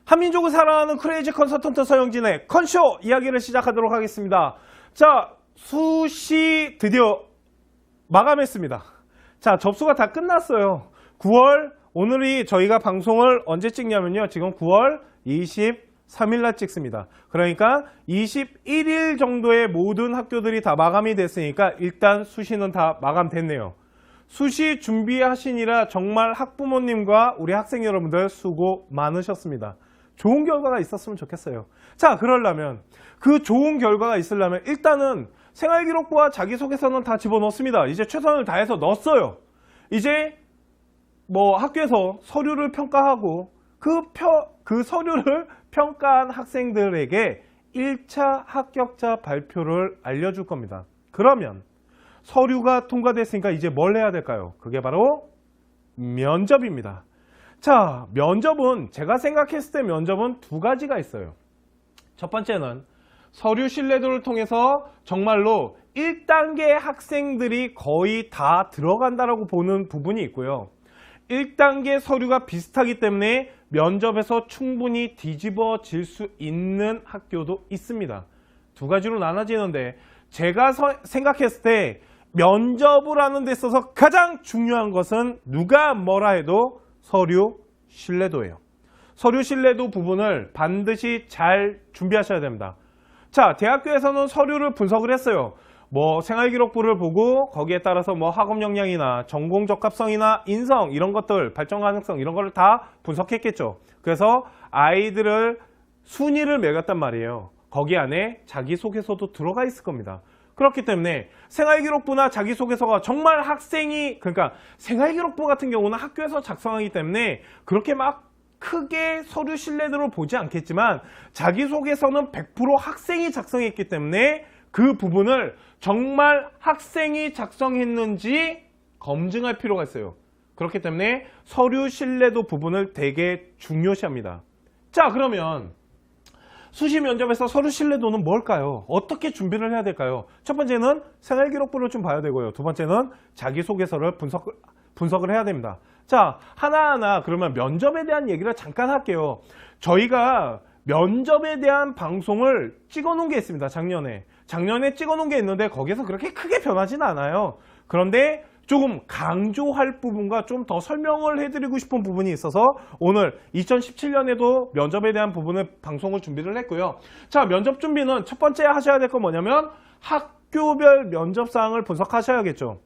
한민족을 사랑하는 크레이지 컨설턴트 서영진의 컨쇼 이야기를 시작하도록 하겠습니다. 자, 수시 드디어 마감했습니다. 자, 접수가 다 끝났어요. 9월, 오늘이 저희가 방송을 언제 찍냐면요. 지금 9월 23일 날 찍습니다. 그러니까 21일 정도의 모든 학교들이 다 마감이 됐으니까 일단 수시는 다 마감됐네요. 수시 준비하시니라 정말 학부모님과 우리 학생 여러분들 수고 많으셨습니다. 좋은 결과가 있었으면 좋겠어요. 자, 그러려면 그 좋은 결과가 있으려면 일단은 생활기록부와 자기소개서는 다 집어넣습니다. 이제 최선을 다해서 넣었어요. 이제 뭐 학교에서 서류를 평가하고 그 서류를 평가한 학생들에게 1차 합격자 발표를 알려줄 겁니다. 그러면 서류가 통과됐으니까 이제 뭘 해야 될까요? 그게 바로 면접입니다. 자, 면접은 제가 생각했을 때 면접은 두 가지가 있어요. 첫 번째는 서류 신뢰도를 통해서 정말로 1단계 학생들이 거의 다 들어간다라고 보는 부분이 있고요. 1단계 서류가 비슷하기 때문에 면접에서 충분히 뒤집어질 수 있는 학교도 있습니다. 두 가지로 나눠지는데 제가 생각했을 때 면접을 하는 데 있어서 가장 중요한 것은 누가 뭐라 해도 서류 신뢰도예요. 서류 신뢰도 부분을 반드시 잘 준비하셔야 됩니다. 자, 대학교에서는 서류를 분석을 했어요. 뭐 생활기록부를 보고 거기에 따라서 뭐 학업 역량이나 전공 적합성이나 인성 이런 것들, 발전 가능성 이런 거를 다 분석했겠죠. 그래서 아이들을 순위를 매겼단 말이에요. 거기 안에 자기소개서도 들어가 있을 겁니다. 그렇기 때문에 생활기록부나 자기소개서가 정말 그러니까 생활기록부 같은 경우는 학교에서 작성하기 때문에 그렇게 막 크게 서류 신뢰도를 보지 않겠지만 자기소개서는 100% 학생이 작성했기 때문에 그 부분을 정말 학생이 작성했는지 검증할 필요가 있어요. 그렇기 때문에 서류 신뢰도 부분을 되게 중요시합니다. 자, 그러면 수시 면접에서 서류 신뢰도는 뭘까요? 어떻게 준비를 해야 될까요? 첫 번째는 생활기록부를 좀 봐야 되고요. 두 번째는 자기소개서를 분석을 해야 됩니다. 자, 하나하나 그러면 면접에 대한 얘기를 잠깐 할게요. 저희가 면접에 대한 방송을 찍어 놓은 게 있습니다. 작년에 찍어 놓은 게 있는데 거기에서 그렇게 크게 변하지는 않아요. 그런데 조금 강조할 부분과 좀 더 설명을 해드리고 싶은 부분이 있어서 오늘 2017년에도 면접에 대한 부분을 방송을 준비를 했고요. 자, 면접 준비는 첫 번째 하셔야 될 건 뭐냐면 학교별 면접사항을 분석하셔야겠죠.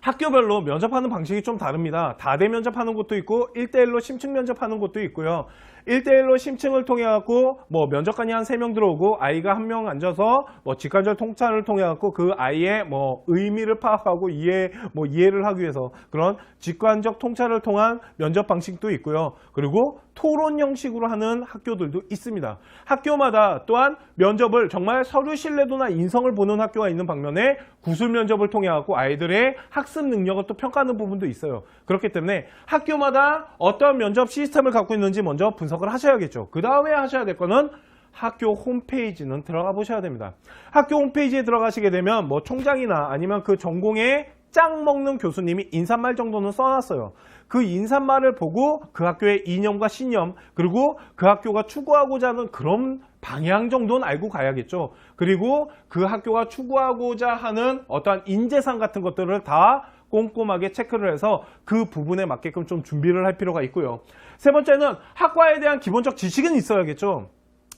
학교별로 면접하는 방식이 좀 다릅니다. 다대 면접하는 곳도 있고 1대1로 심층 면접하는 곳도 있고요. 1대1로 심층을 통해 갖고 뭐 면접관이 한 3명 들어오고 아이가 1명 앉아서 뭐 직관적 통찰을 통해 갖고 그 아이의 뭐 의미를 파악하고 이해를 하기 위해서 그런 직관적 통찰을 통한 면접 방식도 있고요. 그리고 토론 형식으로 하는 학교들도 있습니다. 학교마다 또한 면접을 정말 서류 신뢰도나 인성을 보는 학교가 있는 반면에 구술 면접을 통해 갖고 아이들의 학습 능력을 또 평가하는 부분도 있어요. 그렇기 때문에 학교마다 어떤 면접 시스템을 갖고 있는지 먼저 분석을 하셔야겠죠. 그 다음에 하셔야 될 거는 학교 홈페이지는 들어가 보셔야 됩니다. 학교 홈페이지에 들어가시게 되면 뭐 총장이나 아니면 그 전공에 짱 먹는 교수님이 인사말 정도는 써놨어요. 그 인사말을 보고 그 학교의 이념과 신념 그리고 그 학교가 추구하고자 하는 그런 방향 정도는 알고 가야겠죠. 그리고 그 학교가 추구하고자 하는 어떠한 인재상 같은 것들을 다 꼼꼼하게 체크를 해서 그 부분에 맞게끔 좀 준비를 할 필요가 있고요. 세 번째는 학과에 대한 기본적 지식은 있어야겠죠.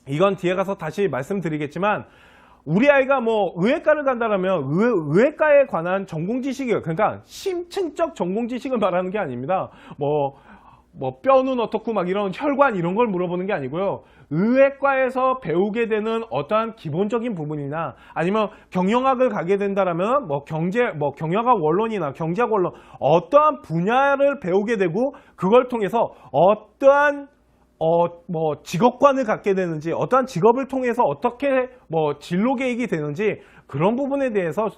이건 뒤에 가서 다시 말씀드리겠지만 우리 아이가 뭐 의외과를 간다면 의외과에 관한 전공 지식을 그러니까 심층적 전공 지식을 말하는 게 아닙니다. 뭐 뼈는 어떻고 막 이런 혈관 이런 걸 물어보는 게 아니고요. 의외과에서 배우게 되는 어떠한 기본적인 부분이나 아니면 경영학을 가게 된다라면 경영학 원론이나 경제학 원론 어떠한 분야를 배우게 되고 그걸 통해서 어떠한 직업관을 갖게 되는지 어떠한 직업을 통해서 어떻게 진로 계획이 되는지 그런 부분에 대해서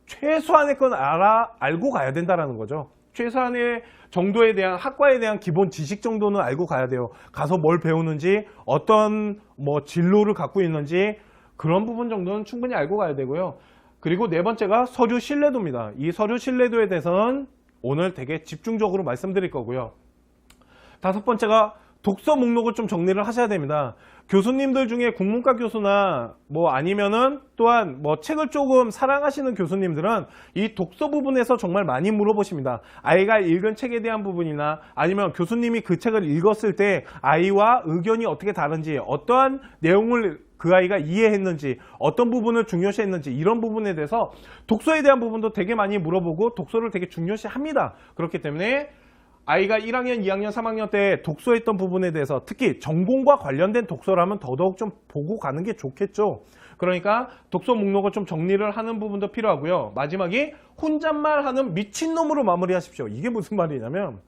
최소한의 건 알고 가야 된다라는 거죠. 최소한의 정도에 대한 학과에 대한 기본 지식 정도는 알고 가야 돼요. 가서 뭘 배우는지 어떤 진로를 갖고 있는지 그런 부분 정도는 충분히 알고 가야 되고요. 그리고 네 번째가 서류 신뢰도입니다. 이 서류 신뢰도에 대해서는 오늘 되게 집중적으로 말씀드릴 거고요. 다섯 번째가 독서 목록을 좀 정리를 하셔야 됩니다. 교수님들 중에 국문과 교수나 뭐 아니면은 또한 뭐 책을 조금 사랑하시는 교수님들은 이 독서 부분에서 정말 많이 물어보십니다. 아이가 읽은 책에 대한 부분이나 아니면 교수님이 그 책을 읽었을 때 아이와 의견이 어떻게 다른지, 어떠한 내용을 그 아이가 이해했는지, 어떤 부분을 중요시했는지, 이런 부분에 대해서 독서에 대한 부분도 되게 많이 물어보고 독서를 되게 중요시합니다. 그렇기 때문에 아이가 1학년, 2학년, 3학년 때 독서했던 부분에 대해서 특히 전공과 관련된 독서라면 더더욱 좀 보고 가는 게 좋겠죠. 그러니까 독서 목록을 좀 정리를 하는 부분도 필요하고요. 마지막에 혼잣말하는 미친놈으로 마무리하십시오. 이게 무슨 말이냐면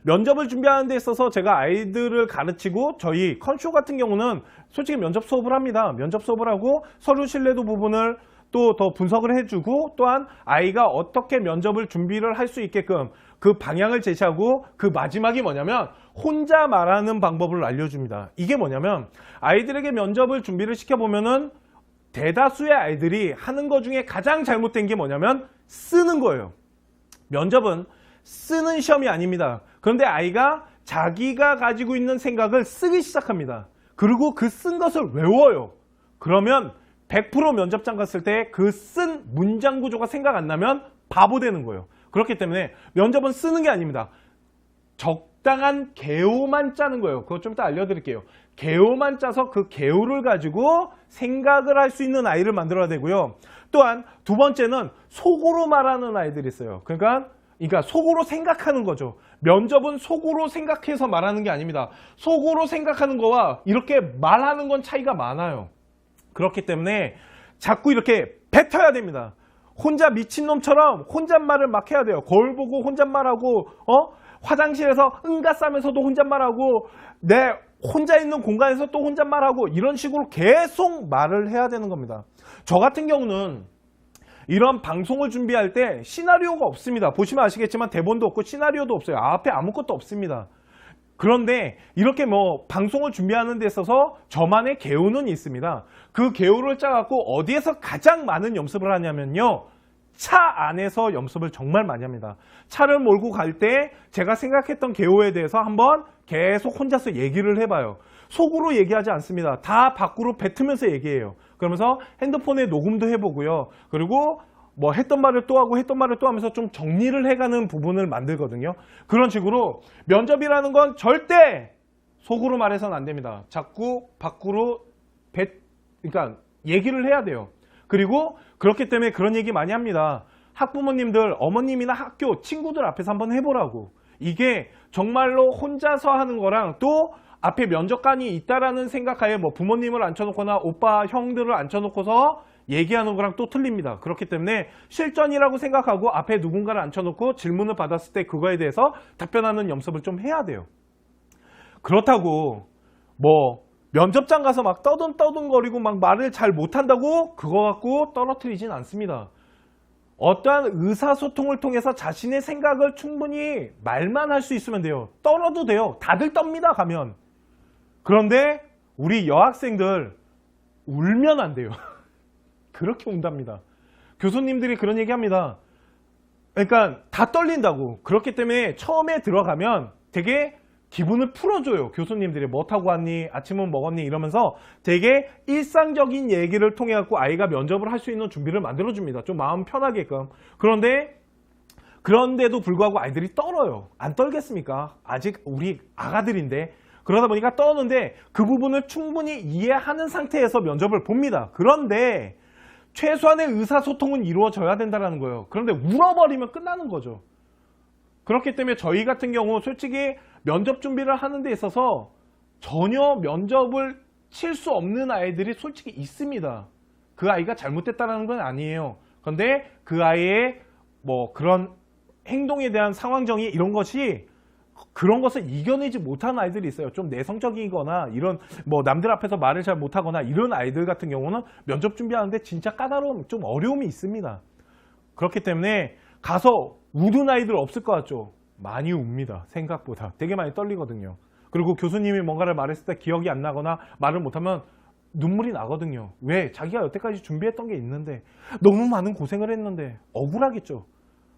면접을 준비하는 데 있어서 제가 아이들을 가르치고 저희 컨쇼 같은 경우는 솔직히 면접 수업을 합니다. 면접 수업을 하고 서류 신뢰도 부분을 또 더 분석을 해주고 또한 아이가 어떻게 면접을 준비를 할 수 있게끔 그 방향을 제시하고 그 마지막이 뭐냐면 혼자 말하는 방법을 알려줍니다. 이게 뭐냐면 아이들에게 면접을 준비를 시켜보면은 대다수의 아이들이 하는 것 중에 가장 잘못된 게 뭐냐면 쓰는 거예요. 면접은 쓰는 시험이 아닙니다. 그런데 아이가 자기가 가지고 있는 생각을 쓰기 시작합니다. 그리고 그 쓴 것을 외워요. 그러면 100% 면접장 갔을 때 그 쓴 문장 구조가 생각 안 나면 바보 되는 거예요. 그렇기 때문에 면접은 쓰는 게 아닙니다. 적당한 개요만 짜는 거예요. 그거 좀 이따 알려드릴게요. 개요만 짜서 그 개요를 가지고 생각을 할 수 있는 아이를 만들어야 되고요. 또한 두 번째는 속으로 말하는 아이들이 있어요. 그러니까 속으로 생각하는 거죠. 면접은 속으로 생각해서 말하는 게 아닙니다. 속으로 생각하는 거와 이렇게 말하는 건 차이가 많아요. 그렇기 때문에 자꾸 이렇게 뱉어야 됩니다. 혼자 미친놈처럼 혼잣말을 막 해야 돼요. 거울 보고 혼잣말하고 화장실에서 응가 싸면서도 혼잣말하고 내 혼자 있는 공간에서 또 혼잣말하고 이런 식으로 계속 말을 해야 되는 겁니다. 저 같은 경우는 이런 방송을 준비할 때 시나리오가 없습니다. 보시면 아시겠지만 대본도 없고 시나리오도 없어요. 앞에 아무것도 없습니다. 그런데 이렇게 방송을 준비하는 데 있어서 저만의 개요는 있습니다. 그 개요를 짜갖고 어디에서 가장 많은 연습을 하냐면요. 차 안에서 연습을 정말 많이 합니다. 차를 몰고 갈 때 제가 생각했던 개요에 대해서 한번 계속 혼자서 얘기를 해봐요. 속으로 얘기하지 않습니다. 다 밖으로 뱉으면서 얘기해요. 그러면서 핸드폰에 녹음도 해보고요. 그리고 했던 말을 또 하고 했던 말을 또 하면서 좀 정리를 해가는 부분을 만들거든요. 그런 식으로 면접이라는 건 절대 속으로 말해서는 안 됩니다. 자꾸 밖으로 그러니까 얘기를 해야 돼요. 그리고 그렇기 때문에 그런 얘기 많이 합니다. 학부모님들, 어머님이나 학교, 친구들 앞에서 한번 해보라고. 이게 정말로 혼자서 하는 거랑 또 앞에 면접관이 있다라는 생각하에 부모님을 앉혀놓거나 오빠, 형들을 앉혀놓고서 얘기하는 거랑 또 틀립니다. 그렇기 때문에 실전이라고 생각하고 앞에 누군가를 앉혀놓고 질문을 받았을 때 그거에 대해서 답변하는 연습을 좀 해야 돼요. 그렇다고 면접장 가서 막 떠든거리고 막 말을 잘 못한다고 그거 갖고 떨어뜨리진 않습니다. 어떠한 의사소통을 통해서 자신의 생각을 충분히 말만 할 수 있으면 돼요. 떨어도 돼요. 다들 떱니다, 가면. 그런데 우리 여학생들 울면 안 돼요. 그렇게 운답니다. 교수님들이 그런 얘기 합니다. 그러니까 다 떨린다고. 그렇기 때문에 처음에 들어가면 되게 기분을 풀어줘요. 교수님들이 뭐 타고 왔니? 아침은 먹었니? 이러면서 되게 일상적인 얘기를 통해 갖고 아이가 면접을 할 수 있는 준비를 만들어줍니다. 좀 마음 편하게끔. 그런데도 불구하고 아이들이 떨어요. 안 떨겠습니까? 아직 우리 아가들인데. 그러다 보니까 떠는데 그 부분을 충분히 이해하는 상태에서 면접을 봅니다. 그런데 최소한의 의사소통은 이루어져야 된다는 거예요. 그런데 울어버리면 끝나는 거죠. 그렇기 때문에 저희 같은 경우 솔직히 면접 준비를 하는 데 있어서 전혀 면접을 칠 수 없는 아이들이 솔직히 있습니다. 그 아이가 잘못됐다는 건 아니에요. 그런데 그 아이의 그런 행동에 대한 상황정의 이런 것이 그런 것을 이겨내지 못하는 아이들이 있어요. 좀 내성적이거나 이런 남들 앞에서 말을 잘 못하거나 이런 아이들 같은 경우는 면접 준비하는데 진짜 까다로움, 좀 어려움이 있습니다. 그렇기 때문에 가서 우는 아이들 없을 것 같죠? 많이 웁니다. 생각보다. 되게 많이 떨리거든요. 그리고 교수님이 뭔가를 말했을 때 기억이 안 나거나 말을 못하면 눈물이 나거든요. 왜? 자기가 여태까지 준비했던 게 있는데 너무 많은 고생을 했는데 억울하겠죠.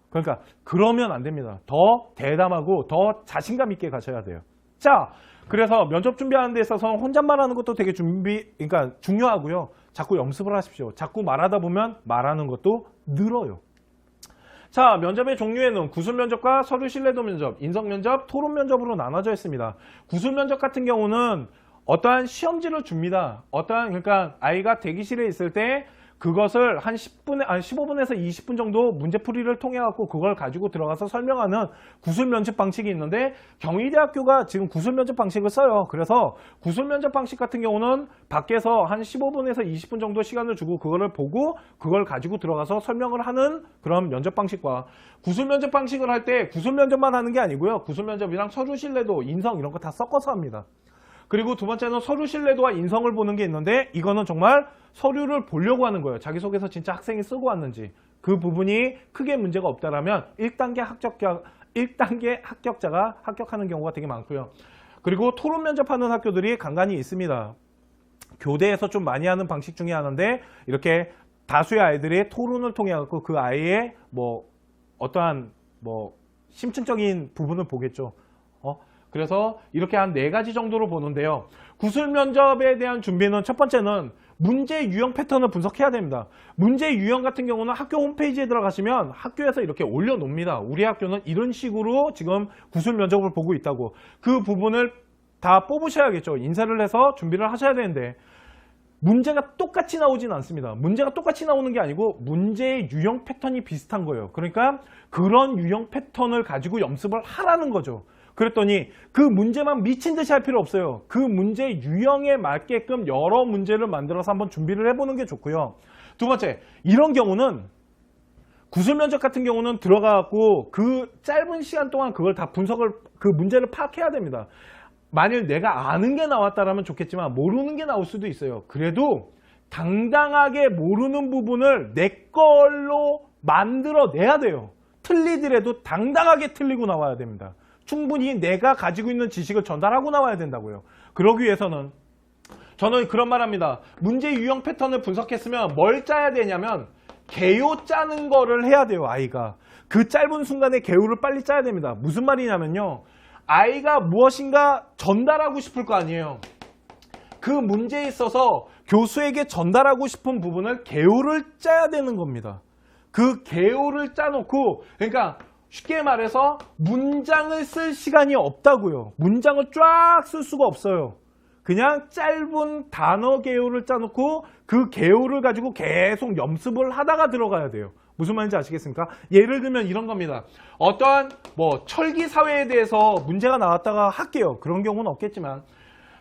그러니까 그러면 안 됩니다. 더 대담하고 더 자신감 있게 가셔야 돼요. 자, 그래서 면접 준비하는 데 있어서는 혼잣말 하는 것도 되게 그러니까 중요하고요. 자꾸 연습을 하십시오. 자꾸 말하다 보면 말하는 것도 늘어요. 자, 면접의 종류에는 구술 면접과 서류 신뢰도 면접, 인성 면접, 토론 면접으로 나눠져 있습니다. 구술 면접 같은 경우는 어떠한 시험지를 줍니다. 그러니까 아이가 대기실에 있을 때 그것을 한 15분에서 20분 정도 문제풀이를 통해 갖고 그걸 가지고 들어가서 설명하는 구술 면접 방식이 있는데 경희대학교가 지금 구술 면접 방식을 써요. 그래서 구술 면접 방식 같은 경우는 밖에서 한 15분에서 20분 정도 시간을 주고 그거를 보고 그걸 가지고 들어가서 설명을 하는 그런 면접 방식과 구술 면접 방식을 할 때 구술 면접만 하는 게 아니고요. 구술 면접이랑 서류 신뢰도, 인성 이런 거 다 섞어서 합니다. 그리고 두 번째는 서류 신뢰도와 인성을 보는 게 있는데 이거는 정말 서류를 보려고 하는 거예요. 자기소개서 진짜 학생이 쓰고 왔는지. 그 부분이 크게 문제가 없다라면 1단계 합격자가 합격하는 경우가 되게 많고요. 그리고 토론 면접하는 학교들이 간간히 있습니다. 교대에서 좀 많이 하는 방식 중에 하나인데 이렇게 다수의 아이들이 토론을 통해 갖고 그 아이의 어떠한 심층적인 부분을 보겠죠. 그래서 이렇게 한 4가지 정도로 보는데요. 구술 면접에 대한 준비는 첫 번째는 문제 유형 패턴을 분석해야 됩니다. 문제 유형 같은 경우는 학교 홈페이지에 들어가시면 학교에서 이렇게 올려놓습니다. 우리 학교는 이런 식으로 지금 구술 면접을 보고 있다고. 그 부분을 다 뽑으셔야겠죠. 인쇄를 해서 준비를 하셔야 되는데 문제가 똑같이 나오진 않습니다. 문제가 똑같이 나오는 게 아니고 문제의 유형 패턴이 비슷한 거예요. 그러니까 그런 유형 패턴을 가지고 연습을 하라는 거죠. 그랬더니 그 문제만 미친 듯이 할 필요 없어요. 그 문제 유형에 맞게끔 여러 문제를 만들어서 한번 준비를 해보는 게 좋고요. 두 번째, 이런 경우는 구술 면접 같은 경우는 들어가고 그 짧은 시간 동안 그걸 다 그 문제를 파악해야 됩니다. 만일 내가 아는 게 나왔다라면 좋겠지만 모르는 게 나올 수도 있어요. 그래도 당당하게 모르는 부분을 내 걸로 만들어내야 돼요. 틀리더라도 당당하게 틀리고 나와야 됩니다. 충분히 내가 가지고 있는 지식을 전달하고 나와야 된다고요. 그러기 위해서는 저는 그런 말 합니다. 문제 유형 패턴을 분석했으면 뭘 짜야 되냐면 개요 짜는 거를 해야 돼요. 아이가. 그 짧은 순간에 개요를 빨리 짜야 됩니다. 무슨 말이냐면요. 아이가 무엇인가 전달하고 싶을 거 아니에요. 그 문제에 있어서 교수에게 전달하고 싶은 부분을 개요를 짜야 되는 겁니다. 그 개요를 짜놓고 그러니까 쉽게 말해서 문장을 쓸 시간이 없다고요. 문장을 쫙 쓸 수가 없어요. 그냥 짧은 단어 개요를 짜놓고 그 개요를 가지고 계속 연습을 하다가 들어가야 돼요. 무슨 말인지 아시겠습니까? 예를 들면 이런 겁니다. 어떠한 철기 사회에 대해서 문제가 나왔다가 할게요. 그런 경우는 없겠지만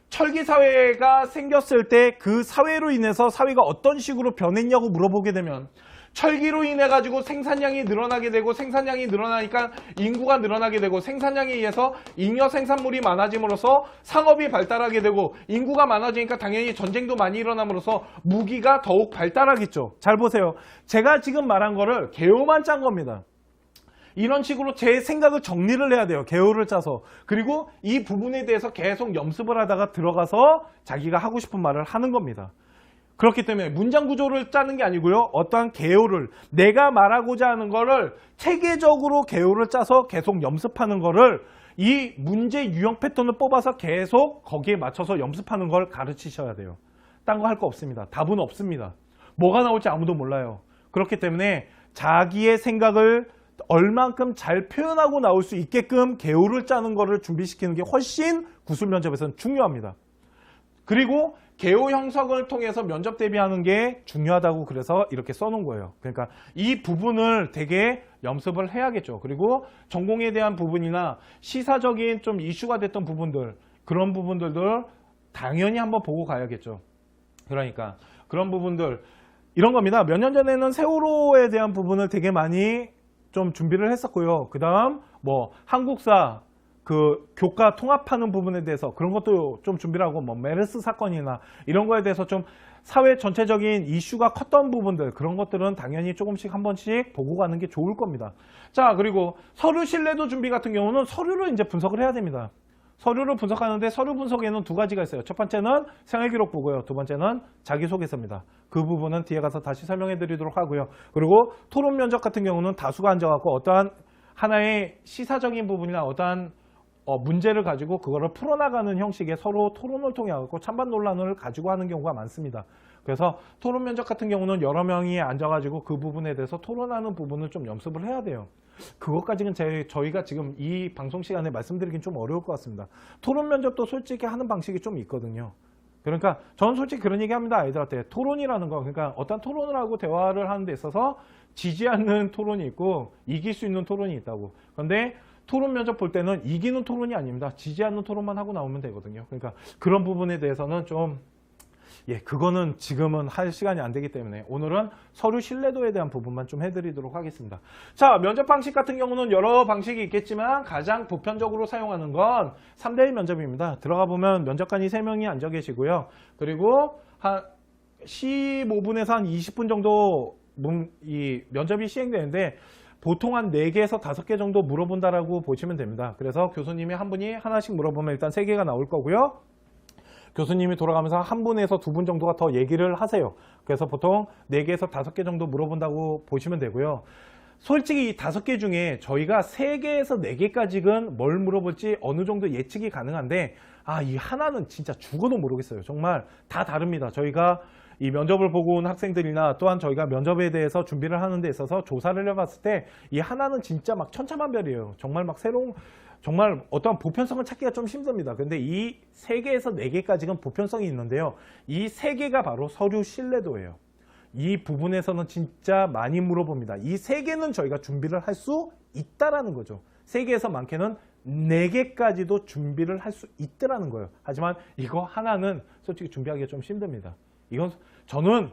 철기 사회가 생겼을 때 그 사회로 인해서 사회가 어떤 식으로 변했냐고 물어보게 되면 철기로 인해 가지고 생산량이 늘어나게 되고 생산량이 늘어나니까 인구가 늘어나게 되고 생산량에 의해서 잉여 생산물이 많아짐으로써 상업이 발달하게 되고 인구가 많아지니까 당연히 전쟁도 많이 일어남으로써 무기가 더욱 발달하겠죠. 잘 보세요. 제가 지금 말한 거를 개요만 짠 겁니다. 이런 식으로 제 생각을 정리를 해야 돼요. 개요를 짜서. 그리고 이 부분에 대해서 계속 연습을 하다가 들어가서 자기가 하고 싶은 말을 하는 겁니다. 그렇기 때문에 문장 구조를 짜는 게 아니고요. 어떠한 개요를 내가 말하고자 하는 거를 체계적으로 개요를 짜서 계속 연습하는 거를 이 문제 유형 패턴을 뽑아서 계속 거기에 맞춰서 연습하는 걸 가르치셔야 돼요. 딴 거 할 거 없습니다. 답은 없습니다. 뭐가 나올지 아무도 몰라요. 그렇기 때문에 자기의 생각을 얼만큼 잘 표현하고 나올 수 있게끔 개요를 짜는 거를 준비시키는 게 훨씬 구술 면접에서는 중요합니다. 그리고 개요 형성을 통해서 면접 대비하는 게 중요하다고 그래서 이렇게 써놓은 거예요. 그러니까 이 부분을 되게 연습을 해야겠죠. 그리고 전공에 대한 부분이나 시사적인 좀 이슈가 됐던 부분들 그런 부분들도 당연히 한번 보고 가야겠죠. 그러니까 그런 부분들 이런 겁니다. 몇 년 전에는 세월호에 대한 부분을 되게 많이 좀 준비를 했었고요. 그 다음 한국사 그 교과 통합하는 부분에 대해서 그런 것도 좀 준비를 하고 메르스 사건이나 이런 거에 대해서 좀 사회 전체적인 이슈가 컸던 부분들 그런 것들은 당연히 조금씩 한 번씩 보고 가는 게 좋을 겁니다. 자, 그리고 서류 신뢰도 준비 같은 경우는 서류를 이제 분석을 해야 됩니다. 서류를 분석하는데 서류 분석에는 2가지가 있어요. 첫 번째는 생활기록부고요. 두 번째는 자기소개서입니다. 그 부분은 뒤에 가서 다시 설명해 드리도록 하고요. 그리고 토론 면접 같은 경우는 다수가 앉아갖고 어떠한 하나의 시사적인 부분이나 어떠한 문제를 가지고 그거를 풀어나가는 형식의 서로 토론을 통해 갖고 찬반 논란을 가지고 하는 경우가 많습니다. 그래서 토론 면접 같은 경우는 여러 명이 앉아가지고 그 부분에 대해서 토론하는 부분을 좀 연습을 해야 돼요. 그것까지는 저희가 지금 이 방송 시간에 말씀드리긴 좀 어려울 것 같습니다. 토론 면접도 솔직히 하는 방식이 좀 있거든요. 그러니까 저는 솔직히 그런 얘기합니다. 아이들한테 토론이라는 거, 그러니까 어떤 토론을 하고 대화를 하는 데 있어서 지지 않는 토론이 있고 이길 수 있는 토론이 있다고. 그런데 토론 면접 볼 때는 이기는 토론이 아닙니다. 지지 않는 토론만 하고 나오면 되거든요. 그러니까 그런 부분에 대해서는 좀 그거는 지금은 할 시간이 안 되기 때문에 오늘은 서류 신뢰도에 대한 부분만 좀 해드리도록 하겠습니다. 자, 면접 방식 같은 경우는 여러 방식이 있겠지만 가장 보편적으로 사용하는 건 3대1 면접입니다. 들어가 보면 면접관이 3명이 앉아 계시고요. 그리고 한 15분에서 한 20분 정도 이 면접이 시행되는데 보통 한 4개에서 5개 정도 물어본다라고 보시면 됩니다. 그래서 교수님이 한 분이 하나씩 물어보면 일단 3개가 나올 거고요. 교수님이 돌아가면서 한 분에서 2분 정도가 더 얘기를 하세요. 그래서 보통 4개에서 5개 정도 물어본다고 보시면 되고요. 솔직히 이 5개 중에 저희가 3개에서 4개까지는 뭘 물어볼지 어느 정도 예측이 가능한데 이 하나는 진짜 죽어도 모르겠어요. 정말 다 다릅니다. 저희가 이 면접을 보고 온 학생들이나 또한 저희가 면접에 대해서 준비를 하는 데 있어서 조사를 해봤을 때 이 하나는 진짜 막 천차만별이에요. 정말 막 정말 어떠한 보편성을 찾기가 좀 힘듭니다. 근데 이 3개에서 4개까지는 보편성이 있는데요. 이 3개가 바로 서류 신뢰도예요. 이 부분에서는 진짜 많이 물어봅니다. 이 3개는 저희가 준비를 할 수 있다라는 거죠. 3개에서 많게는 4개까지도 준비를 할 수 있다라는 거예요. 하지만 이거 하나는 솔직히 준비하기가 좀 힘듭니다. 이건 저는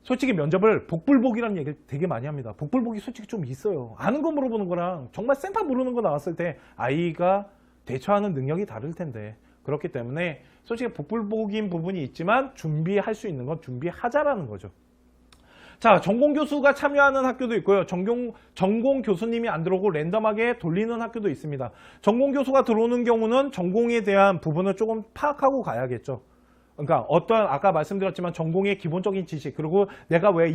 솔직히 면접을 복불복이라는 얘기를 되게 많이 합니다. 복불복이 솔직히 좀 있어요. 아는 거 물어보는 거랑 정말 생판 모르는 거 나왔을 때 아이가 대처하는 능력이 다를 텐데 그렇기 때문에 솔직히 복불복인 부분이 있지만 준비할 수 있는 건 준비하자라는 거죠. 자, 전공 교수가 참여하는 학교도 있고요. 전공 교수님이 안 들어오고 랜덤하게 돌리는 학교도 있습니다. 전공 교수가 들어오는 경우는 전공에 대한 부분을 조금 파악하고 가야겠죠. 그러니까 아까 말씀드렸지만 전공의 기본적인 지식 그리고 내가 왜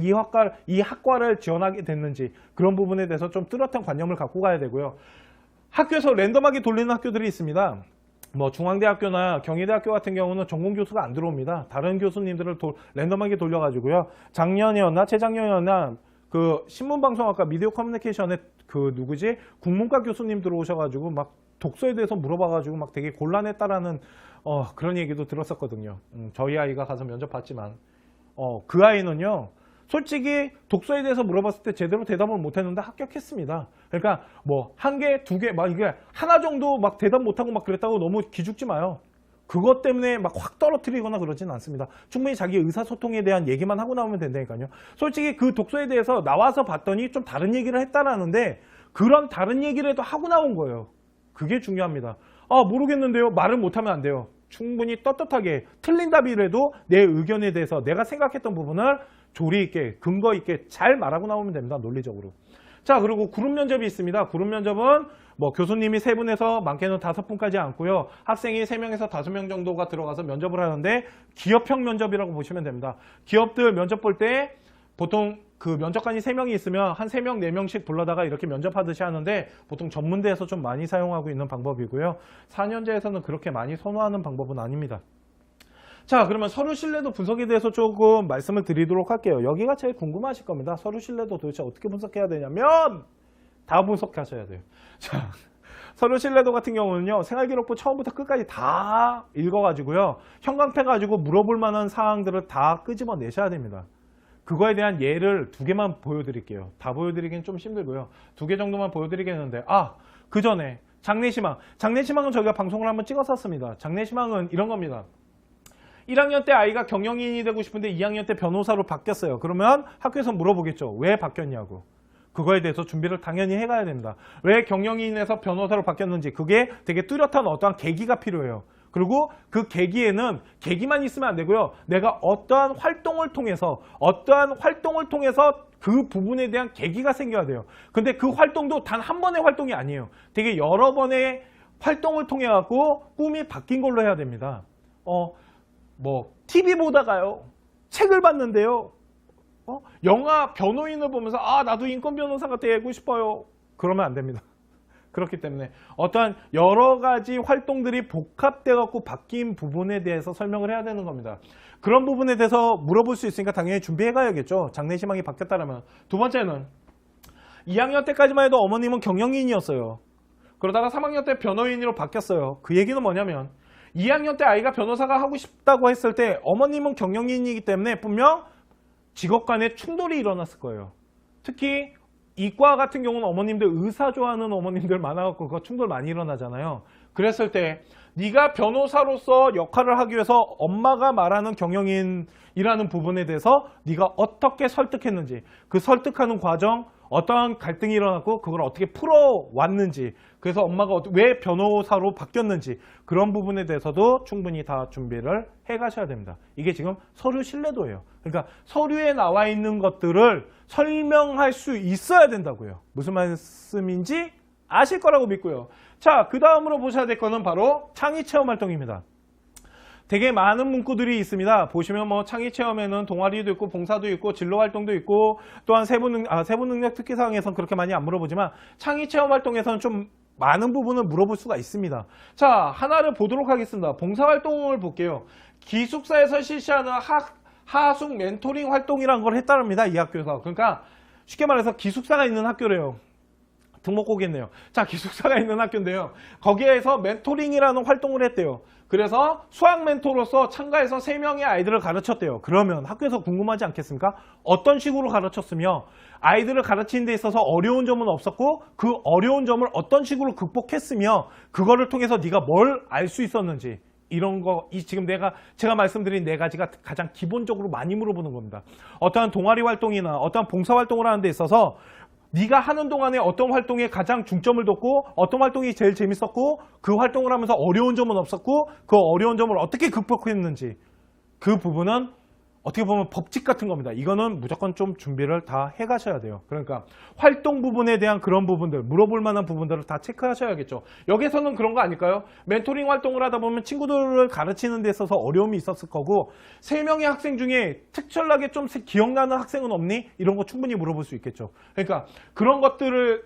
이 학과를 지원하게 됐는지 그런 부분에 대해서 좀 뚜렷한 관념을 갖고 가야 되고요. 학교에서 랜덤하게 돌리는 학교들이 있습니다. 뭐 중앙대학교나 경희대학교 같은 경우는 전공 교수가 안 들어옵니다. 다른 교수님들을 랜덤하게 돌려가지고요. 작년이었나 재작년이었나 그 신문방송학과 미디어 커뮤니케이션에 국문과 교수님 들어오셔가지고 막 독서에 대해서 물어봐가지고 막 되게 곤란했다라는 그런 얘기도 들었었거든요. 저희 아이가 가서 면접 봤지만 그 아이는요 솔직히 독서에 대해서 물어봤을 때 제대로 대답을 못했는데 합격했습니다. 그러니까 뭐 1개, 2개 막 이게 하나 정도 막 대답 못하고 막 그랬다고 너무 기죽지 마요. 그것 때문에 막 확 떨어뜨리거나 그러진 않습니다. 충분히 자기 의사소통에 대한 얘기만 하고 나오면 된다니까요. 솔직히 그 독서에 대해서 나와서 봤더니 좀 다른 얘기를 했다라는데 그런 다른 얘기를 해도 하고 나온 거예요. 그게 중요합니다. 모르겠는데요. 말을 못하면 안 돼요. 충분히 떳떳하게 틀린 답이라도 내 의견에 대해서 내가 생각했던 부분을 조리 있게 근거 있게 잘 말하고 나오면 됩니다. 논리적으로. 자, 그리고 그룹 면접이 있습니다. 그룹 면접은 뭐 교수님이 3분에서 많게는 5분까지 앉고요. 학생이 3명에서 5명 정도가 들어가서 면접을 하는데 기업형 면접이라고 보시면 됩니다. 기업들 면접 볼 때 보통 그 면접관이 3명이 있으면 한 3명, 4명씩 불러다가 이렇게 면접하듯이 하는데 보통 전문대에서 좀 많이 사용하고 있는 방법이고요. 4년제에서는 그렇게 많이 선호하는 방법은 아닙니다. 자, 그러면 서류 신뢰도 분석에 대해서 조금 말씀을 드리도록 할게요. 여기가 제일 궁금하실 겁니다. 서류 신뢰도 도대체 어떻게 분석해야 되냐면 다 분석하셔야 돼요. 자, 서류 신뢰도 같은 경우는요. 생활기록부 처음부터 끝까지 다 읽어가지고요. 형광펜 가지고 물어볼 만한 사항들을 다 끄집어내셔야 됩니다. 그거에 대한 예를 2개만 보여드릴게요. 다 보여드리기는 좀 힘들고요. 2개 정도만 보여드리겠는데 그 전에 장래희망은 저희가 방송을 한번 찍었었습니다. 장래희망은 이런 겁니다. 1학년 때 아이가 경영인이 되고 싶은데 2학년 때 변호사로 바뀌었어요. 그러면 학교에서 물어보겠죠. 왜 바뀌었냐고. 그거에 대해서 준비를 당연히 해가야 됩니다. 왜 경영인에서 변호사로 바뀌었는지 그게 되게 뚜렷한 어떠한 계기가 필요해요. 그리고 그 계기에는 계기만 있으면 안 되고요. 내가 어떠한 활동을 통해서 그 부분에 대한 계기가 생겨야 돼요. 근데 그 활동도 단 한 번의 활동이 아니에요. 되게 여러 번의 활동을 통해 갖고 꿈이 바뀐 걸로 해야 됩니다. TV 보다가요. 책을 봤는데요. 영화 변호인을 보면서 나도 인권 변호사가 되고 싶어요. 그러면 안 됩니다. 그렇기 때문에 어떠한 여러 가지 활동들이 복합돼 갖고 바뀐 부분에 대해서 설명을 해야 되는 겁니다. 그런 부분에 대해서 물어볼 수 있으니까 당연히 준비해 가야겠죠. 장래희망이 바뀌었다면. 두 번째는 2학년 때까지만 해도 어머님은 경영인이었어요. 그러다가 3학년 때 변호인으로 바뀌었어요. 그 얘기는 뭐냐면 2학년 때 아이가 변호사가 하고 싶다고 했을 때 어머님은 경영인이기 때문에 분명 직업 간의 충돌이 일어났을 거예요. 특히 이과 같은 경우는 어머님들 의사 좋아하는 어머님들 많아갖고 그거 충돌 많이 일어나잖아요. 그랬을 때 네가 변호사로서 역할을 하기 위해서 엄마가 말하는 경영인이라는 부분에 대해서 네가 어떻게 설득했는지, 그 설득하는 과정, 어떠한 갈등이 일어났고 그걸 어떻게 풀어왔는지, 그래서 엄마가 왜 변호사로 바뀌었는지 그런 부분에 대해서도 충분히 다 준비를 해 가셔야 됩니다. 이게 지금 서류 신뢰도예요. 그러니까 서류에 나와 있는 것들을 설명할 수 있어야 된다고요. 무슨 말씀인지 아실 거라고 믿고요. 자, 그 다음으로 보셔야 될 거는 바로 창의체험활동입니다. 되게 많은 문구들이 있습니다. 보시면 뭐 창의체험에는 동아리도 있고 봉사도 있고 진로활동도 있고 또한 세부능력 특기사항에서는 그렇게 많이 안 물어보지만 창의체험활동에서는 좀 많은 부분을 물어볼 수가 있습니다. 자, 하나를 보도록 하겠습니다. 봉사활동을 볼게요. 기숙사에서 실시하는 하숙 멘토링 활동이라는 걸 했다랍니다. 이 학교에서. 그러니까 쉽게 말해서 기숙사가 있는 학교래요. 등록고겠네요. 자, 기숙사가 있는 학교인데요. 거기에서 멘토링이라는 활동을 했대요. 그래서 수학 멘토로서 참가해서 3명의 아이들을 가르쳤대요. 그러면 학교에서 궁금하지 않겠습니까? 어떤 식으로 가르쳤으며 아이들을 가르치는 데 있어서 어려운 점은 없었고 그 어려운 점을 어떤 식으로 극복했으며 그거를 통해서 네가 뭘 알 수 있었는지 이런 거 지금 제가 말씀드린 4가지가 가장 기본적으로 많이 물어보는 겁니다. 어떠한 동아리 활동이나 어떠한 봉사 활동을 하는 데 있어서 네가 하는 동안에 어떤 활동에 가장 중점을 뒀고 어떤 활동이 제일 재밌었고 그 활동을 하면서 어려운 점은 없었고 그 어려운 점을 어떻게 극복했는지 그 부분은 어떻게 보면 법칙 같은 겁니다. 이거는 무조건 좀 준비를 다 해가셔야 돼요. 그러니까 활동 부분에 대한 그런 부분들, 물어볼 만한 부분들을 다 체크하셔야겠죠. 여기서는 그런 거 아닐까요? 멘토링 활동을 하다 보면 친구들을 가르치는 데 있어서 어려움이 있었을 거고 3명의 학생 중에 특별하게 좀 기억나는 학생은 없니? 이런 거 충분히 물어볼 수 있겠죠. 그러니까 그런 것들을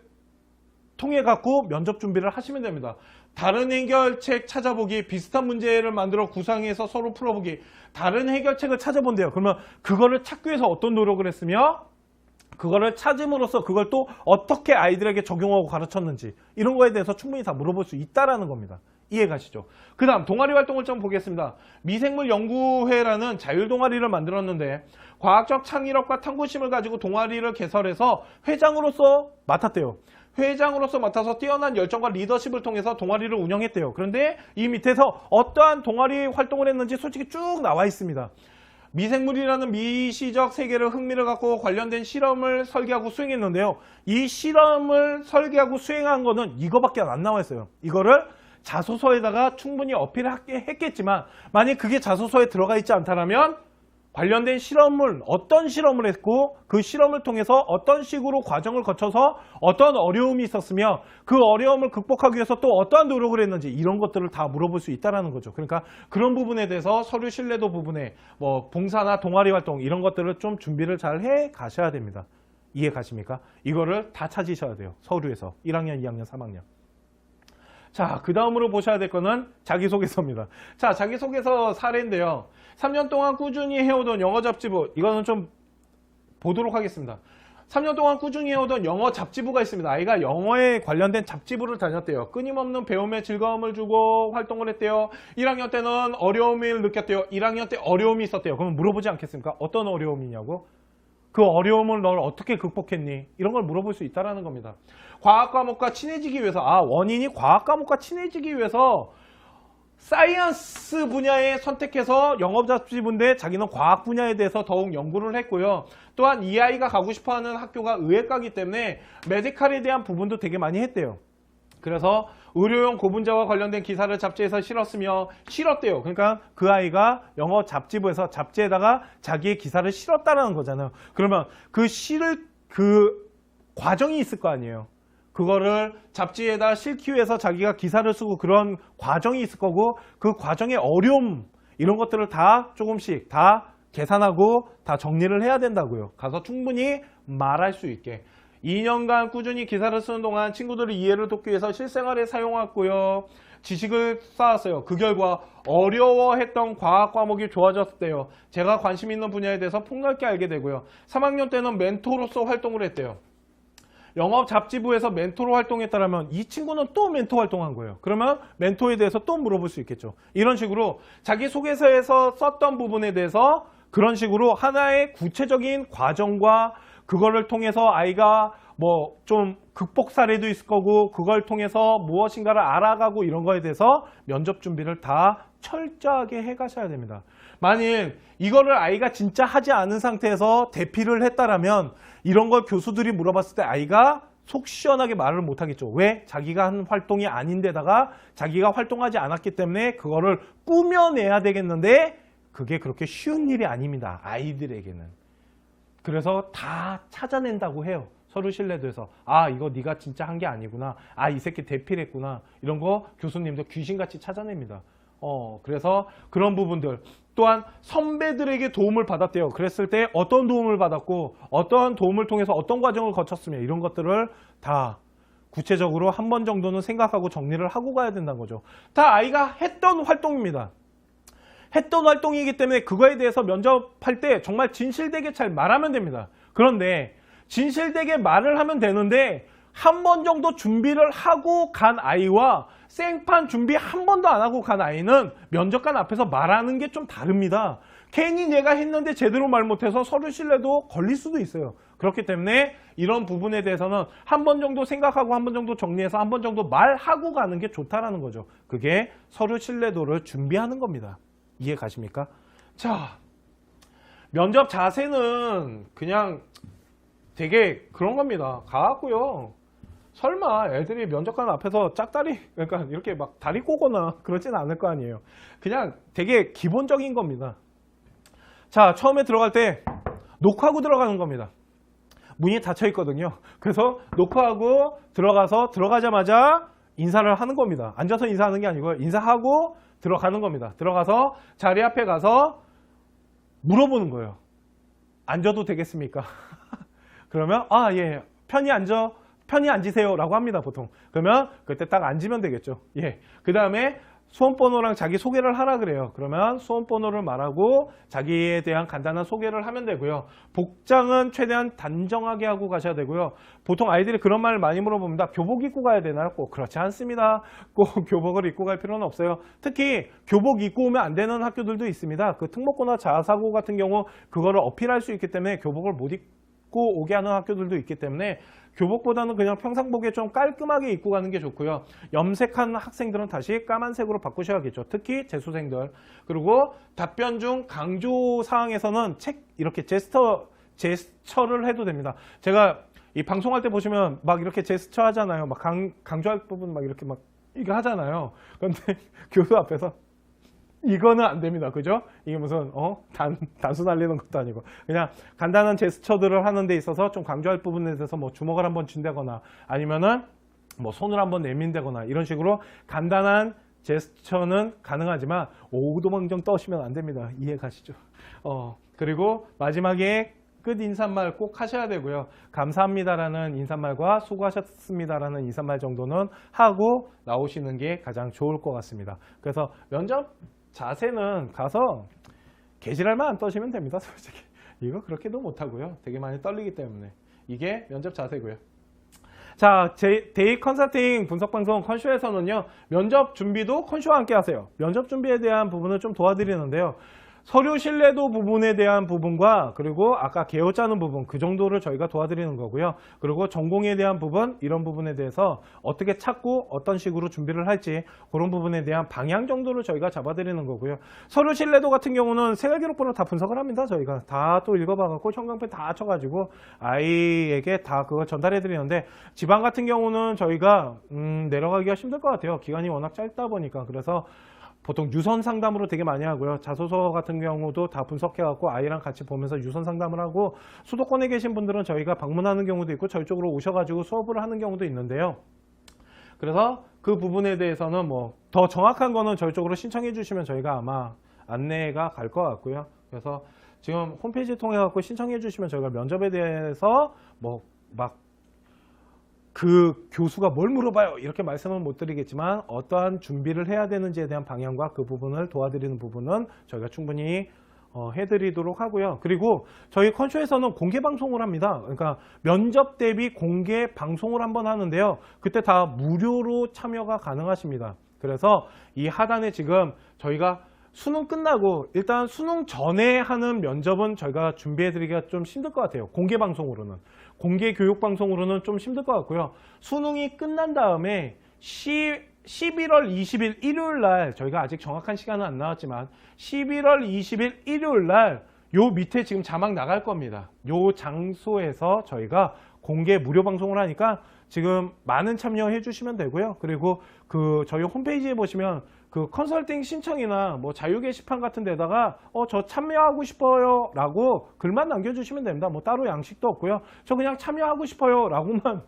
통해 갖고 면접 준비를 하시면 됩니다. 다른 해결책 찾아보기, 비슷한 문제를 만들어 구상해서 서로 풀어보기, 다른 해결책을 찾아본대요. 그러면 그거를 찾기 위해서 어떤 노력을 했으며 그거를 찾음으로써 그걸 또 어떻게 아이들에게 적용하고 가르쳤는지 이런 거에 대해서 충분히 다 물어볼 수 있다라는 겁니다. 이해 가시죠? 그 다음 동아리 활동을 좀 보겠습니다. 미생물 연구회라는 자율 동아리를 만들었는데 과학적 창의력과 탐구심을 가지고 동아리를 개설해서 회장으로서 맡았대요. 회장으로서 맡아서 뛰어난 열정과 리더십을 통해서 동아리를 운영했대요. 그런데 이 밑에서 어떠한 동아리 활동을 했는지 솔직히 쭉 나와 있습니다. 미생물이라는 미시적 세계를 흥미를 갖고 관련된 실험을 설계하고 수행했는데요. 이 실험을 설계하고 수행한 거는 이거밖에 안 나와 있어요. 이거를 자소서에다가 충분히 어필했겠지만 만약 그게 자소서에 들어가 있지 않다면 관련된 실험을 어떤 실험을 했고 그 실험을 통해서 어떤 식으로 과정을 거쳐서 어떤 어려움이 있었으며 그 어려움을 극복하기 위해서 또 어떠한 노력을 했는지 이런 것들을 다 물어볼 수 있다는 거죠. 그러니까 그런 부분에 대해서 서류 신뢰도 부분에 뭐 봉사나 동아리 활동 이런 것들을 좀 준비를 잘 해 가셔야 됩니다. 이해 가십니까? 이거를 다 찾으셔야 돼요. 서류에서 1학년, 2학년, 3학년. 자, 그 다음으로 보셔야 될 거는 자기소개서입니다. 자, 자기소개서 사례인데요. 3년 동안 꾸준히 해오던 영어 잡지부, 이거는 좀 보도록 하겠습니다. 3년 동안 꾸준히 해오던 영어 잡지부가 있습니다. 아이가 영어에 관련된 잡지부를 다녔대요. 끊임없는 배움에 즐거움을 주고 활동을 했대요. 1학년 때는 어려움을 느꼈대요. 1학년 때 어려움이 있었대요. 그러면 물어보지 않겠습니까? 어떤 어려움이냐고? 그 어려움을 널 어떻게 극복했니? 이런 걸 물어볼 수 있다는 겁니다. 과학 과목과 친해지기 위해서, 원인이 과학 과목과 친해지기 위해서 사이언스 분야에 선택해서 영업 잡지부인데 자기는 과학 분야에 대해서 더욱 연구를 했고요. 또한 이 아이가 가고 싶어하는 학교가 의예과이기 때문에 메디칼에 대한 부분도 되게 많이 했대요. 그래서 의료용 고분자와 관련된 기사를 잡지에서 실었대요. 그러니까 그 아이가 영어 잡지부에서 잡지에다가 자기의 기사를 실었다는 거잖아요. 그러면 그 과정이 있을 거 아니에요. 그거를 잡지에다 실기 위해서 자기가 기사를 쓰고 그런 과정이 있을 거고 그 과정의 어려움 이런 것들을 다 조금씩 다 계산하고 다 정리를 해야 된다고요. 가서 충분히 말할 수 있게. 2년간 꾸준히 기사를 쓰는 동안 친구들의 이해를 돕기 위해서 실생활에 사용했고요. 지식을 쌓았어요. 그 결과 어려워했던 과학 과목이 좋아졌대요. 제가 관심 있는 분야에 대해서 폭넓게 알게 되고요. 3학년 때는 멘토로서 활동을 했대요. 영업 잡지부에서 멘토로 활동했다면 이 친구는 또 멘토 활동한 거예요. 그러면 멘토에 대해서 또 물어볼 수 있겠죠. 이런 식으로 자기소개서에서 썼던 부분에 대해서 그런 식으로 하나의 구체적인 과정과 그거를 통해서 아이가 뭐 좀 극복 사례도 있을 거고 그걸 통해서 무엇인가를 알아가고 이런 거에 대해서 면접 준비를 다 철저하게 해 가셔야 됩니다. 만일 이거를 아이가 진짜 하지 않은 상태에서 대피를 했다라면 이런 걸 교수들이 물어봤을 때 아이가 속 시원하게 말을 못 하겠죠. 왜? 자기가 한 활동이 아닌데다가 자기가 활동하지 않았기 때문에 그거를 꾸며내야 되겠는데 그게 그렇게 쉬운 일이 아닙니다. 아이들에게는. 그래서 다 찾아낸다고 해요. 서류 신뢰도에서 아 이거 네가 진짜 한 게 아니구나. 아 이 새끼 대피를 했구나. 이런 거 교수님도 귀신같이 찾아냅니다. 그래서 그런 부분들 또한 선배들에게 도움을 받았대요. 그랬을 때 어떤 도움을 받았고 어떤 도움을 통해서 어떤 과정을 거쳤으며 이런 것들을 다 구체적으로 한 번 정도는 생각하고 정리를 하고 가야 된다는 거죠. 다 아이가 했던 활동입니다. 했던 활동이기 때문에 그거에 대해서 면접할 때 정말 진실되게 잘 말하면 됩니다. 그런데 진실되게 말을 하면 되는데 한 번 정도 준비를 하고 간 아이와 생판 준비 한 번도 안 하고 간 아이는 면접관 앞에서 말하는 게 좀 다릅니다. 괜히 내가 했는데 제대로 말 못해서 서류 신뢰도 걸릴 수도 있어요. 그렇기 때문에 이런 부분에 대해서는 한 번 정도 생각하고 한 번 정도 정리해서 한 번 정도 말하고 가는 게 좋다라는 거죠. 그게 서류 신뢰도를 준비하는 겁니다. 이해 가십니까? 자, 면접 자세는 그냥 되게 그런 겁니다. 가갖고요. 설마 애들이 면접관 앞에서 짝다리, 그러니까 이렇게 막 다리 꼬거나 그러진 않을 거 아니에요. 그냥 되게 기본적인 겁니다. 자, 처음에 들어갈 때 노크하고 들어가는 겁니다. 문이 닫혀 있거든요. 그래서 노크하고 들어가서 들어가자마자 인사를 하는 겁니다. 앉아서 인사하는 게 아니고요. 인사하고 들어가는 겁니다. 들어가서 자리 앞에 가서 물어보는 거예요. 앉아도 되겠습니까? 그러면 아, 예, 편히 앉으세요 라고 합니다. 보통. 그러면 그때 딱 앉으면 되겠죠. 예. 그 다음에 수험번호랑 자기 소개를 하라 그래요. 그러면 수험번호를 말하고 자기에 대한 간단한 소개를 하면 되고요. 복장은 최대한 단정하게 하고 가셔야 되고요. 보통 아이들이 그런 말을 많이 물어봅니다. 교복 입고 가야 되나요? 꼭 그렇지 않습니다. 꼭 교복을 입고 갈 필요는 없어요. 특히 교복 입고 오면 안 되는 학교들도 있습니다. 그 특목고나 자사고 같은 경우 그거를 어필할 수 있기 때문에 교복을 못 입고 오게 하는 학교들도 있기 때문에 교복보다는 그냥 평상복에 좀 깔끔하게 입고 가는 게 좋고요. 염색한 학생들은 다시 까만색으로 바꾸셔야겠죠. 특히 재수생들. 그리고 답변 중 강조 사항에서는 이렇게 제스처를 해도 됩니다. 제가 이 방송할 때 보시면 막 이렇게 제스처 하잖아요. 막 강조할 부분 막 이렇게 막 이거 하잖아요. 그런데 교수 앞에서 이거는 안 됩니다. 그죠? 이게 무슨 단수 날리는 것도 아니고 그냥 간단한 제스처들을 하는 데 있어서 좀 강조할 부분에 대해서 뭐 주먹을 한번 쥔다거나 아니면은 뭐 손을 한번 내민다거나 이런 식으로 간단한 제스처는 가능하지만 오도방정 떠시면 안 됩니다. 이해 가시죠? 그리고 마지막에 끝 인사말 꼭 하셔야 되고요. 감사합니다라는 인사말과 수고하셨습니다라는 인사말 정도는 하고 나오시는 게 가장 좋을 것 같습니다. 그래서 면접 자세는 가서 개지랄만 안 떠시면 됩니다. 솔직히 이거 그렇게도 못하고요. 되게 많이 떨리기 때문에 이게 면접 자세고요. 자, 데이 컨설팅 분석방송 컨쇼에서는요. 면접 준비도 컨쇼와 함께 하세요. 면접 준비에 대한 부분을 좀 도와드리는데요. 서류 신뢰도 부분에 대한 부분과 그리고 아까 개요 짜는 부분 그 정도를 저희가 도와드리는 거고요. 그리고 전공에 대한 부분 이런 부분에 대해서 어떻게 찾고 어떤 식으로 준비를 할지 그런 부분에 대한 방향 정도를 저희가 잡아드리는 거고요. 서류 신뢰도 같은 경우는 생활기록부를 다 분석을 합니다. 저희가 다 또 읽어봐갖고 형광펜 다 쳐가지고 아이에게 다 그걸 전달해 드리는데 지방 같은 경우는 저희가 내려가기가 힘들 것 같아요. 기간이 워낙 짧다 보니까. 그래서 보통 유선 상담으로 되게 많이 하고요. 자소서 같은 경우도 다 분석해갖고 아이랑 같이 보면서 유선 상담을 하고 수도권에 계신 분들은 저희가 방문하는 경우도 있고 저희 쪽으로 오셔가지고 수업을 하는 경우도 있는데요. 그래서 그 부분에 대해서는 뭐 더 정확한 거는 저희 쪽으로 신청해 주시면 저희가 아마 안내가 갈 것 같고요. 그래서 지금 홈페이지 통해 갖고 신청해 주시면 저희가 면접에 대해서 뭐 막 그 교수가 뭘 물어봐요 이렇게 말씀은 못 드리겠지만 어떠한 준비를 해야 되는지에 대한 방향과 그 부분을 도와드리는 부분은 저희가 충분히 해드리도록 하고요. 그리고 저희 컨쇼에서는 공개 방송을 합니다. 그러니까 면접 대비 공개 방송을 한번 하는데요. 그때 다 무료로 참여가 가능하십니다. 그래서 이 하단에 지금 저희가 수능 끝나고 일단 수능 전에 하는 면접은 저희가 준비해드리기가 좀 힘들 것 같아요. 공개 방송으로는. 공개 교육 방송으로는 좀 힘들 것 같고요. 수능이 끝난 다음에 11월 20일 일요일 날 저희가 아직 정확한 시간은 안 나왔지만 11월 20일 일요일 날 요 밑에 지금 자막 나갈 겁니다. 요 장소에서 저희가 공개 무료 방송을 하니까 지금 많은 참여해 주시면 되고요. 그리고 그 저희 홈페이지에 보시면 그 컨설팅 신청이나 뭐 자유 게시판 같은 데다가 저 참여하고 싶어요 라고 글만 남겨주시면 됩니다. 뭐 따로 양식도 없고요. 저 그냥 참여하고 싶어요 라고만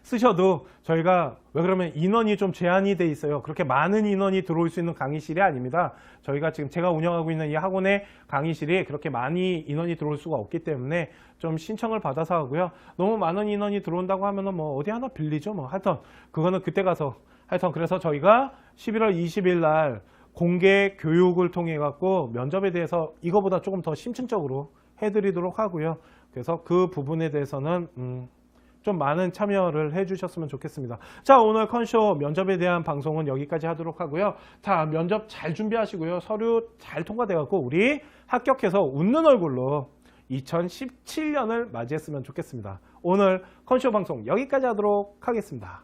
쓰셔도 저희가 왜 그러면 인원이 좀 제한이 돼 있어요. 그렇게 많은 인원이 들어올 수 있는 강의실이 아닙니다. 저희가 지금 제가 운영하고 있는 이 학원의 강의실이 그렇게 많이 인원이 들어올 수가 없기 때문에 좀 신청을 받아서 하고요. 너무 많은 인원이 들어온다고 하면은 뭐 어디 하나 빌리죠. 뭐 하여튼 그거는 그때 가서 하여튼 그래서 저희가 11월 20일 날 공개 교육을 통해 갖고 면접에 대해서 이거보다 조금 더 심층적으로 해드리도록 하고요. 그래서 그 부분에 대해서는 좀 많은 참여를 해주셨으면 좋겠습니다. 자, 오늘 컨쇼 면접에 대한 방송은 여기까지 하도록 하고요. 자, 면접 잘 준비하시고요. 서류 잘 통과돼갖고 우리 합격해서 웃는 얼굴로 2017년을 맞이했으면 좋겠습니다. 오늘 컨쇼 방송 여기까지 하도록 하겠습니다.